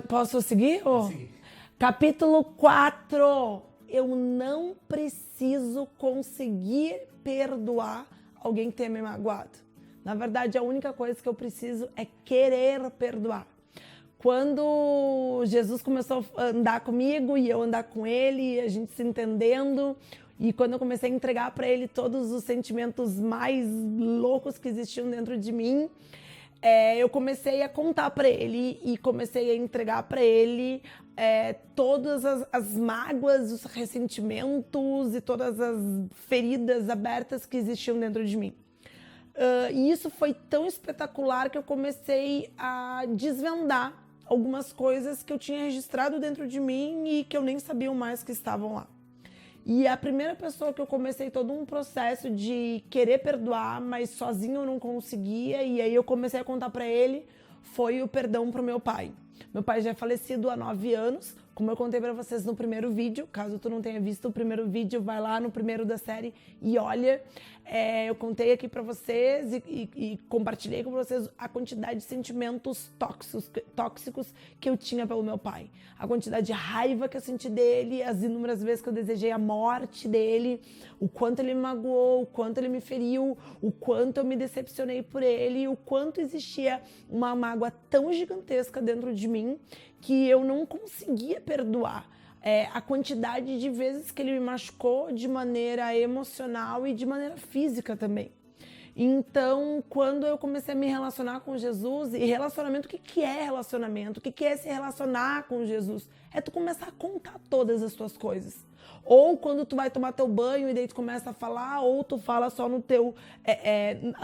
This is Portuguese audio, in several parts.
Posso seguir? Pode seguir. Capítulo 4. Eu não preciso conseguir perdoar alguém que tenha me magoado. Na verdade, a única coisa que eu preciso é querer perdoar. Quando Jesus começou a andar comigo e eu andar com ele, a gente se entendendo, e quando eu comecei a entregar para ele todos os sentimentos mais loucos que existiam dentro de mim, eu comecei a contar para ele e comecei a entregar para ele todas as mágoas, os ressentimentos e todas as feridas abertas que existiam dentro de mim. E isso foi tão espetacular que eu comecei a desvendar algumas coisas que eu tinha registrado dentro de mim e que eu nem sabia mais que estavam lá. E a primeira pessoa que eu comecei todo um processo de querer perdoar, mas sozinho eu não conseguia, e aí eu comecei a contar para ele, foi o perdão pro meu pai. Meu pai já é falecido há 9 anos, como eu contei para vocês no primeiro vídeo. Caso tu não tenha visto o primeiro vídeo, vai lá no primeiro da série e olha. Eu contei aqui para vocês e compartilhei com vocês a quantidade de sentimentos tóxicos que eu tinha pelo meu pai. A quantidade de raiva que eu senti dele, as inúmeras vezes que eu desejei a morte dele, o quanto ele me magoou, o quanto ele me feriu, o quanto eu me decepcionei por ele, o quanto existia uma mágoa tão gigantesca dentro de mim que eu não conseguia perdoar. A quantidade de vezes que ele me machucou de maneira emocional e de maneira física também. Então, quando eu comecei a me relacionar com Jesus, e relacionamento, o que é relacionamento? O que é se relacionar com Jesus? É tu começar a contar todas as tuas coisas. Ou quando tu vai tomar teu banho e daí tu começa a falar, ou tu fala só no teu,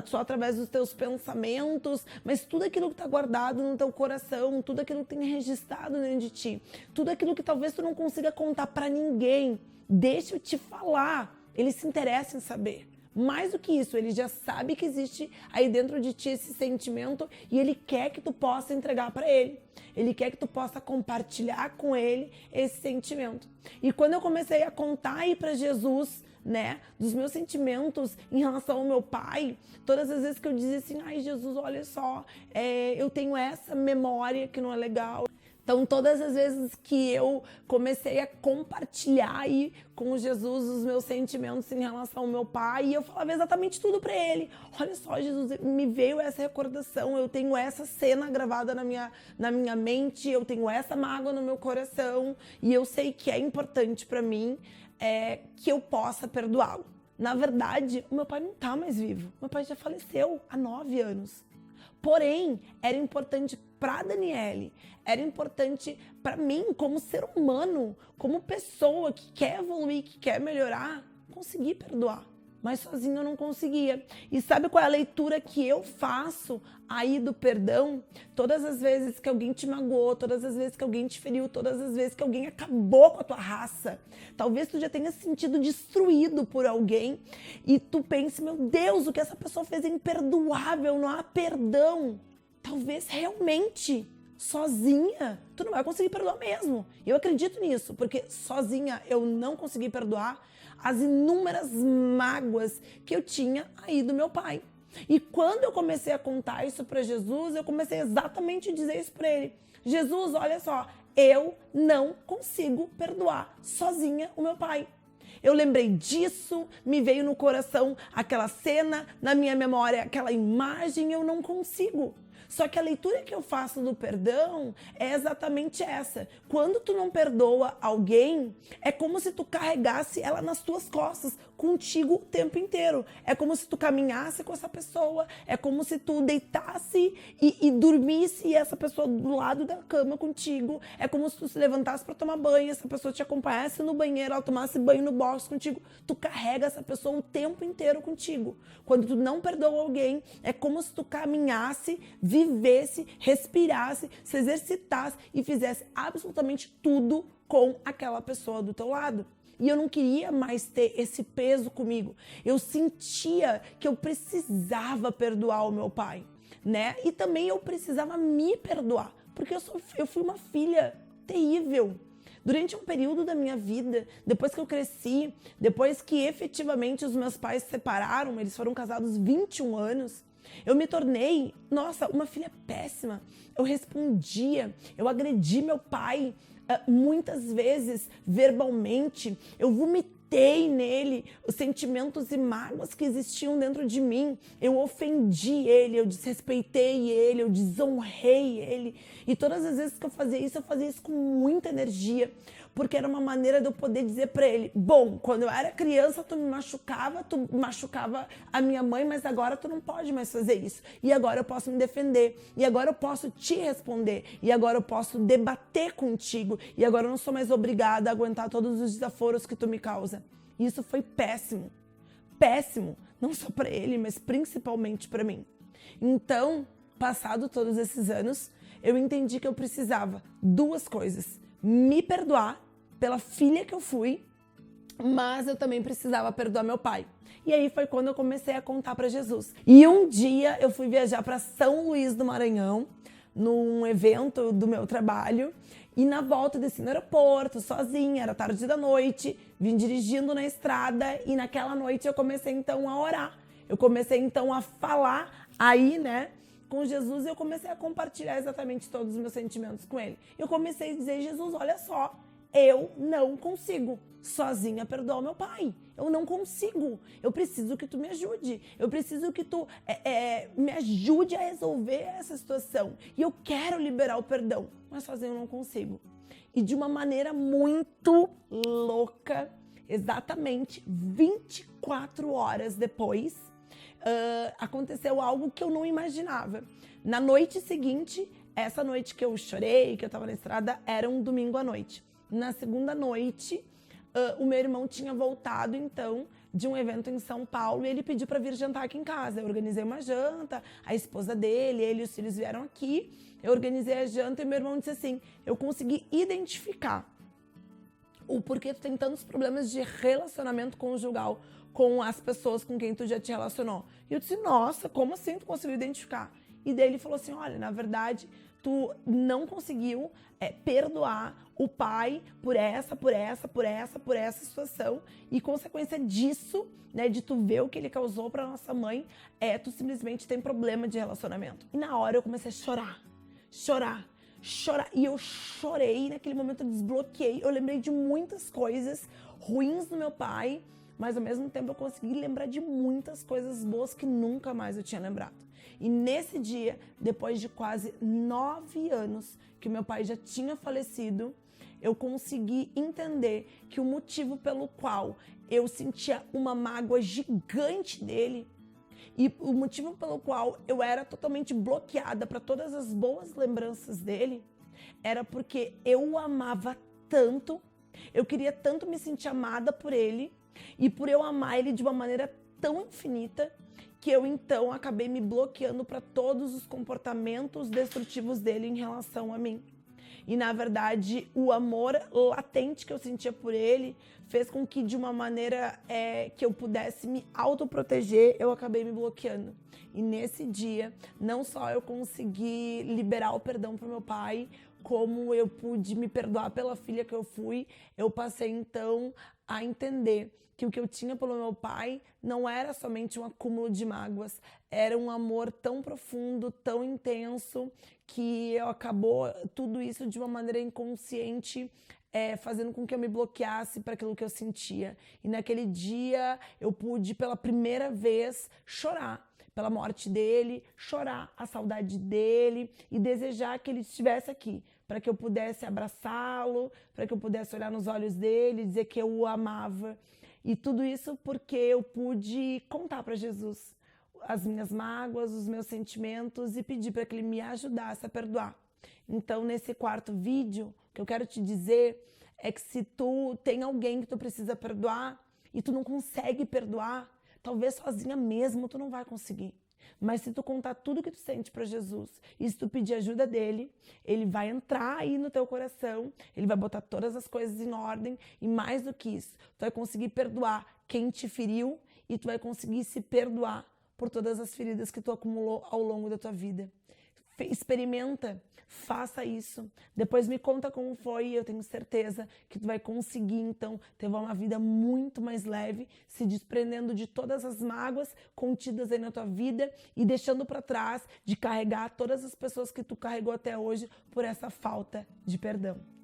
só através dos teus pensamentos, mas tudo aquilo que tá guardado no teu coração, tudo aquilo que tem registrado dentro de ti, tudo aquilo que talvez tu não consiga contar pra ninguém, deixa eu te falar, ele se interessa em saber. Mais do que isso, ele já sabe que existe aí dentro de ti esse sentimento e ele quer que tu possa entregar para ele. Ele quer que tu possa compartilhar com ele esse sentimento. E quando eu comecei a contar aí para Jesus, né, dos meus sentimentos em relação ao meu pai, todas as vezes que eu dizia assim, ai Jesus, olha só, eu tenho essa memória que não é legal. Então, todas as vezes que eu comecei a compartilhar aí com Jesus os meus sentimentos em relação ao meu pai, eu falava exatamente tudo para ele. Olha só, Jesus, me veio essa recordação, eu tenho essa cena gravada na minha mente, eu tenho essa mágoa no meu coração e eu sei que é importante para mim que eu possa perdoá-lo. Na verdade, o meu pai não está mais vivo. Meu pai já faleceu há 9 anos. Porém, era importante para Daniele, era importante para mim como ser humano, como pessoa que quer evoluir, que quer melhorar, conseguir perdoar. Mas sozinho eu não conseguia. E sabe qual é a leitura que eu faço aí do perdão? Todas as vezes que alguém te magoou, todas as vezes que alguém te feriu, todas as vezes que alguém acabou com a tua raça. Talvez tu já tenha se sentido destruído por alguém e tu pense, meu Deus, o que essa pessoa fez é imperdoável, não há perdão. Talvez realmente, sozinha, tu não vai conseguir perdoar mesmo. Eu acredito nisso, porque sozinha eu não consegui perdoar as inúmeras mágoas que eu tinha aí do meu pai. E quando eu comecei a contar isso para Jesus, eu comecei exatamente a dizer isso para ele. Jesus, olha só, eu não consigo perdoar sozinha o meu pai. Eu lembrei disso, me veio no coração aquela cena, na minha memória aquela imagem, eu não consigo. Só que a leitura que eu faço do perdão é exatamente essa. Quando tu não perdoa alguém, é como se tu carregasse ela nas tuas costas, contigo o tempo inteiro. É como se tu caminhasse com essa pessoa, é como se tu deitasse e dormisse e essa pessoa do lado da cama contigo. É como se tu se levantasse para tomar banho, essa pessoa te acompanhasse no banheiro, ela tomasse banho no box contigo. Tu carrega essa pessoa o tempo inteiro contigo. Quando tu não perdoa alguém, é como se tu caminhasse, vivesse, respirasse, se exercitasse e fizesse absolutamente tudo com aquela pessoa do teu lado. E eu não queria mais ter esse peso comigo. Eu sentia que eu precisava perdoar o meu pai, né? E também eu precisava me perdoar, porque eu fui uma filha terrível. Durante um período da minha vida, depois que eu cresci, depois que efetivamente os meus pais se separaram, eles foram casados 21 anos, Eu me tornei, nossa, uma filha péssima. Eu respondia, eu agredi meu pai muitas vezes verbalmente. Eu vomitei nele os sentimentos e mágoas que existiam dentro de mim. Eu ofendi ele, eu desrespeitei ele, eu desonrei ele. E todas as vezes que eu fazia isso com muita energia. Porque era uma maneira de eu poder dizer pra ele, bom, quando eu era criança tu machucava a minha mãe, mas agora tu não pode mais fazer isso. E agora eu posso me defender, e agora eu posso te responder, e agora eu posso debater contigo, e agora eu não sou mais obrigada a aguentar todos os desaforos que tu me causa. E isso foi péssimo, péssimo, não só pra ele, mas principalmente pra mim. Então, passado todos esses anos, eu entendi que eu precisava duas coisas: me perdoar pela filha que eu fui, mas eu também precisava perdoar meu pai. E aí foi quando eu comecei a contar para Jesus. E um dia eu fui viajar para São Luís do Maranhão, num evento do meu trabalho, e na volta desci no aeroporto, sozinha, era tarde da noite, vim dirigindo na estrada e naquela noite eu comecei então a orar. Eu comecei então a falar aí, né, com Jesus, e eu comecei a compartilhar exatamente todos os meus sentimentos com ele. Eu comecei a dizer, Jesus, olha só, eu não consigo sozinha perdoar o meu pai. Eu não consigo. Eu preciso que tu me ajude. Eu preciso que tu me ajude a resolver essa situação. E eu quero liberar o perdão, mas sozinho eu não consigo. E de uma maneira muito louca, exatamente 24 horas depois, aconteceu algo que eu não imaginava. Na noite seguinte, essa noite que eu chorei, que eu tava na estrada, era um domingo à noite. Na segunda noite, o meu irmão tinha voltado, então, de um evento em São Paulo, e ele pediu para vir jantar aqui em casa. Eu organizei uma janta, a esposa dele, ele e os filhos vieram aqui, eu organizei a janta e meu irmão disse assim, eu consegui identificar o porquê tu tem tantos problemas de relacionamento conjugal com as pessoas com quem tu já te relacionou. E eu disse, nossa, como assim tu conseguiu identificar? E daí ele falou assim, olha, na verdade, tu não conseguiu perdoar o pai por essa situação, e consequência disso, né, de tu ver o que ele causou pra nossa mãe, tu simplesmente tem problema de relacionamento. E na hora eu comecei a chorar, e eu chorei, naquele momento eu desbloqueei, eu lembrei de muitas coisas ruins do meu pai, mas ao mesmo tempo eu consegui lembrar de muitas coisas boas que nunca mais eu tinha lembrado. E nesse dia, depois de quase 9 anos que meu pai já tinha falecido, eu consegui entender que o motivo pelo qual eu sentia uma mágoa gigante dele e o motivo pelo qual eu era totalmente bloqueada para todas as boas lembranças dele era porque eu o amava tanto, eu queria tanto me sentir amada por ele, e por eu amar ele de uma maneira tão infinita, que eu então acabei me bloqueando para todos os comportamentos destrutivos dele em relação a mim. E na verdade o amor latente que eu sentia por ele fez com que de uma maneira que eu pudesse me autoproteger, eu acabei me bloqueando. E nesse dia, não só eu consegui liberar o perdão para o meu pai, como eu pude me perdoar pela filha que eu fui, eu passei então a entender que o que eu tinha pelo meu pai não era somente um acúmulo de mágoas, era um amor tão profundo, tão intenso, que acabou tudo isso de uma maneira inconsciente, fazendo com que eu me bloqueasse para aquilo que eu sentia. E naquele dia eu pude pela primeira vez chorar pela morte dele, chorar a saudade dele e desejar que ele estivesse aqui, para que eu pudesse abraçá-lo, para que eu pudesse olhar nos olhos dele e dizer que eu o amava. E tudo isso porque eu pude contar para Jesus as minhas mágoas, os meus sentimentos e pedir para que ele me ajudasse a perdoar. Então, nesse quarto vídeo, o que eu quero te dizer é que se tu tem alguém que tu precisa perdoar e tu não consegue perdoar, talvez sozinha mesmo tu não vai conseguir. Mas se tu contar tudo que tu sente para Jesus e se tu pedir ajuda dele, ele vai entrar aí no teu coração, ele vai botar todas as coisas em ordem e mais do que isso, tu vai conseguir perdoar quem te feriu e tu vai conseguir se perdoar por todas as feridas que tu acumulou ao longo da tua vida. Experimenta, faça isso. Depois me conta como foi e eu tenho certeza que tu vai conseguir, então, ter uma vida muito mais leve, se desprendendo de todas as mágoas contidas aí na tua vida e deixando para trás de carregar todas as pessoas que tu carregou até hoje por essa falta de perdão.